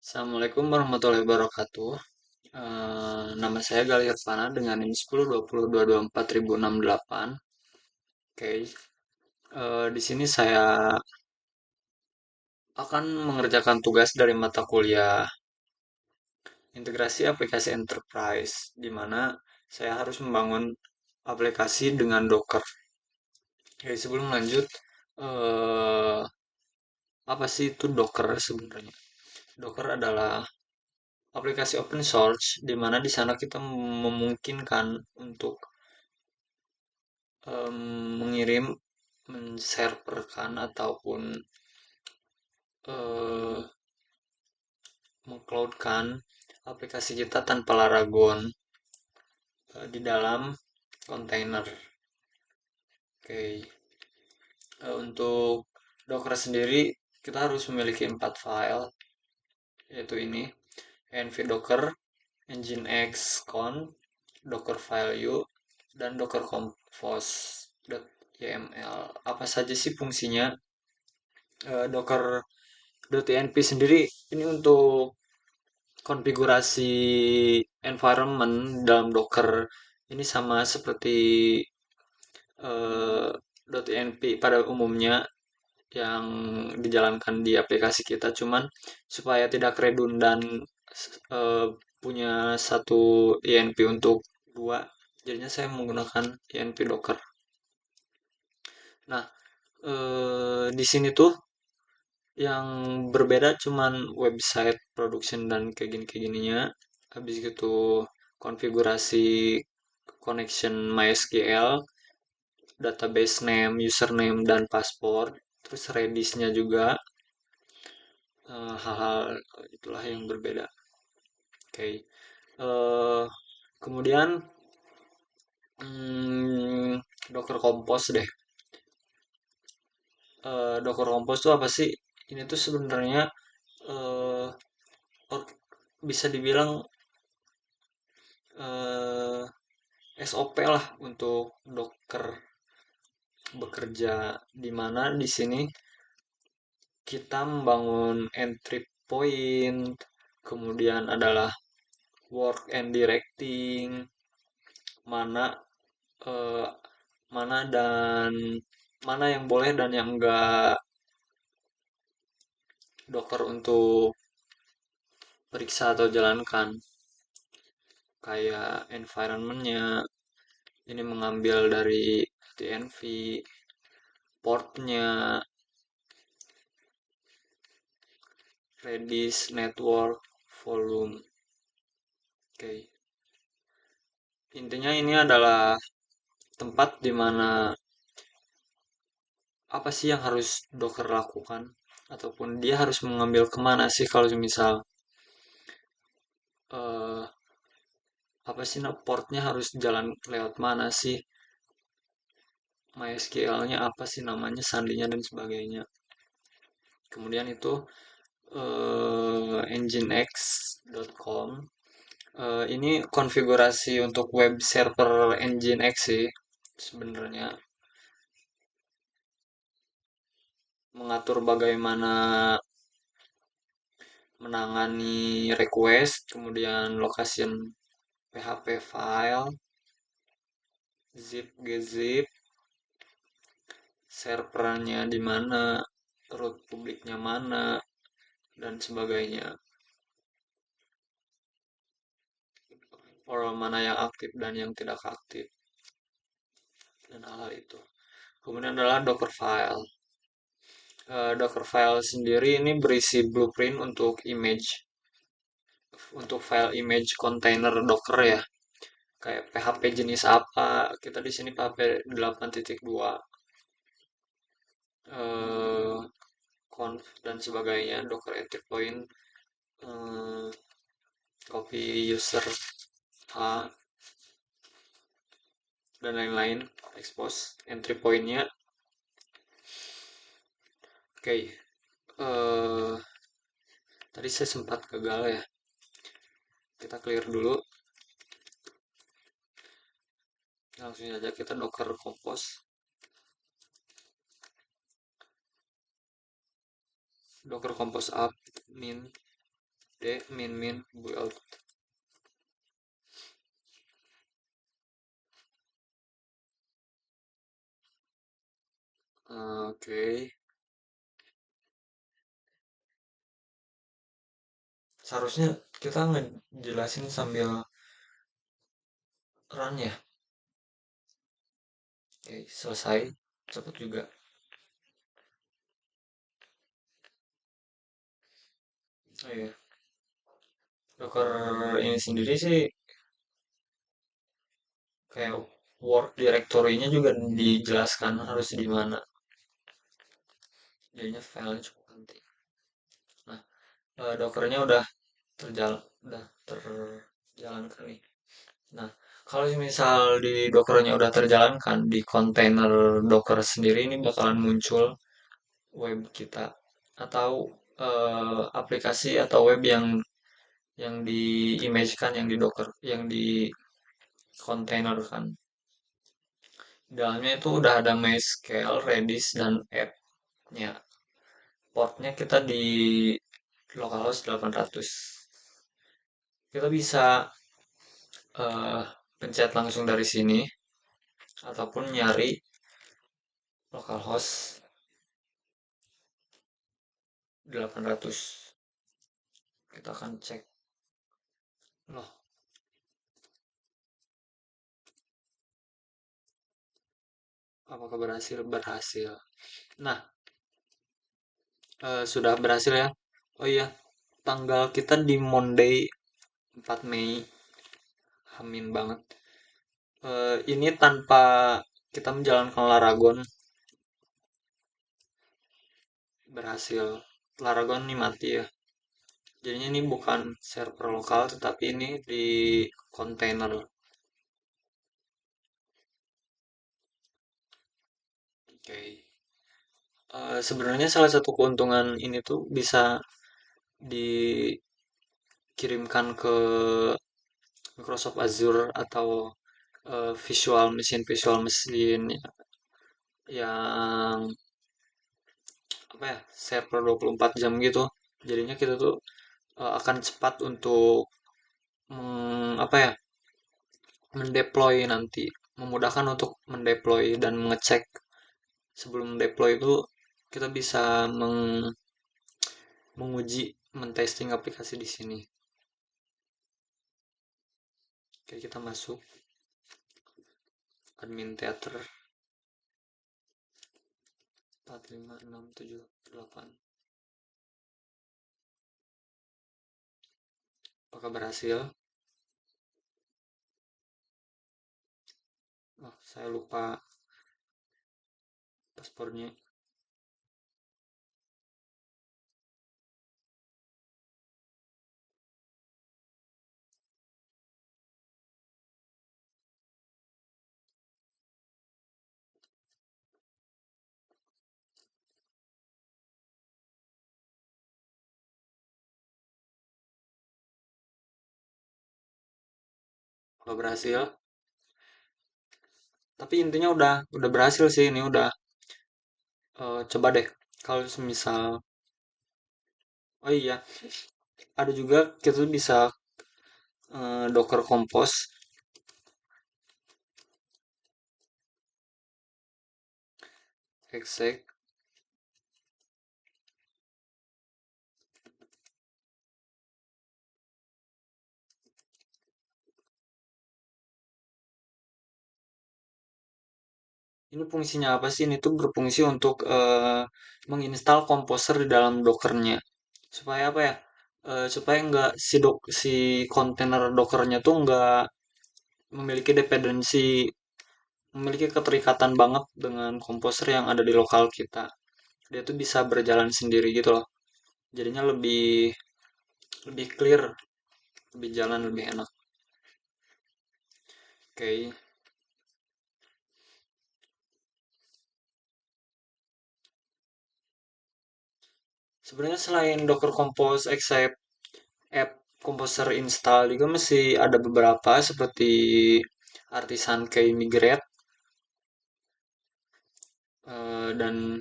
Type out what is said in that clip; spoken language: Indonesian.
Assalamualaikum warahmatullahi wabarakatuh. Nama saya Gali Irfana dengan NIM 10202224.068. Oke, di sini saya akan mengerjakan tugas dari mata kuliah Integrasi Aplikasi Enterprise, di mana saya harus membangun aplikasi dengan Docker. Oke, sebelum lanjut, eh, apa sih itu Docker sebenarnya? Docker adalah aplikasi open source, di mana di sana kita memungkinkan untuk mengirim, menserverkan ataupun eh, mengcloudkan aplikasi kita tanpa laragon di dalam kontainer. Oke, untuk Docker sendiri kita harus memiliki 4 file, yaitu ini: nvdocker, nginx conf, dockerfile.u, dan dockercompose.yml. Apa saja sih fungsinya? Docker.env sendiri ini untuk konfigurasi environment dalam Docker. Ini sama seperti eh, .env pada umumnya yang dijalankan di aplikasi kita, cuman supaya tidak redundan, eh, punya satu INV untuk dua, jadinya saya menggunakan INV Docker. Nah, di sini tuh yang berbeda cuman website production dan kayak gininya. Habis gitu konfigurasi connection MySQL, database name, username, dan password. Terus Redis-nya juga, hal-hal itulah yang berbeda. Oke. Kemudian hmm, Docker Compose deh. Docker Compose itu apa sih? Ini tuh sebenarnya eh, bisa dibilang eh, SOP lah untuk Docker bekerja, di mana di sini kita membangun entry point, kemudian adalah work and directing, mana eh, mana dan mana yang boleh dan yang enggak Docker untuk periksa atau jalankan, kayak environmentnya ini mengambil dari TNV, portnya, Redis, network, volume. Oke, intinya ini adalah tempat di mana apa sih yang harus Docker lakukan, ataupun dia harus mengambil kemana sih kalau misal eh, apa sih, portnya harus jalan lewat mana sih, MySQL-nya apa sih namanya, sandinya, dan sebagainya. Kemudian itu nginx.com. Ini konfigurasi untuk web server Nginx sih sebenarnya, mengatur bagaimana menangani request, kemudian location PHP file, zip gzip, servernya di mana, root publiknya mana, dan sebagainya. Orang mana yang aktif dan yang tidak aktif, dan hal-hal itu. Kemudian adalah Dockerfile. Dockerfile sendiri ini berisi blueprint untuk file image container Docker ya. Kayak PHP jenis apa? Kita di sini PHP 8.2, eh conf dan sebagainya, Docker entry point, eh, copy user H, dan lain-lain, expose entry pointnya. Oke, tadi saya sempat gagal ya. Kita clear dulu. Langsung saja kita Docker Compose. Docker Compose admin. D min build. Oke, seharusnya kita ngejelasin sambil run ya. Oke, selesai. Cepet juga. Oh iya, Docker ini sendiri sih kayak work directory-nya juga dijelaskan harus di mana. Jadinya filenya cukup penting. Nah, Dockernya udah terjalankan nih. Nah, kalau misal di Dockernya udah terjalankan, di kontainer Docker sendiri ini bakalan muncul web kita atau aplikasi atau web yang di image kan, yang di Docker, yang di kontainer kan. Dalamnya itu udah ada MySQL, Redis, dan app-nya. Portnya kita di localhost 800. Kita bisa eh, pencet langsung dari sini ataupun nyari localhost 800. Kita akan cek loh apakah berhasil. Nah, sudah berhasil ya. Oh iya, tanggal kita di Monday 4 Mei. Amin banget. Ini tanpa kita menjalankan Laragon berhasil. Laragon ini mati ya. Jadinya ini bukan server lokal tetapi ini di kontainer. Oke. Sebenarnya salah satu keuntungan ini tuh bisa dikirimkan ke Microsoft Azure atau Visual Machine yang apa ya, server 24 jam gitu. Jadinya kita tuh akan cepat untuk apa ya, mendeploy nanti, memudahkan untuk mendeploy dan mengecek. Sebelum deploy itu kita bisa menguji, mentesting aplikasi di sini. Oke, kita masuk admin theater 45678. Apakah berhasil? Oh, saya lupa paspornya. Kalau berhasil, tapi intinya udah berhasil sih, ini udah. Coba deh kalau semisal, oh iya, ada juga kita tuh bisa Docker Compose exec. Ini fungsinya apa sih? Ini tuh berfungsi untuk menginstal Composer di dalam Dockernya. Supaya apa ya? Supaya nggak si kontainer Dockernya tuh nggak memiliki dependensi, memiliki keterikatan banget dengan Composer yang ada di lokal kita. Dia tuh bisa berjalan sendiri gitu loh. Jadinya lebih lebih clear, lebih jalan, lebih enak. Oke. Sebenarnya selain Docker Compose, Accept, app Composer install juga masih ada beberapa seperti Artisan Key Migrate dan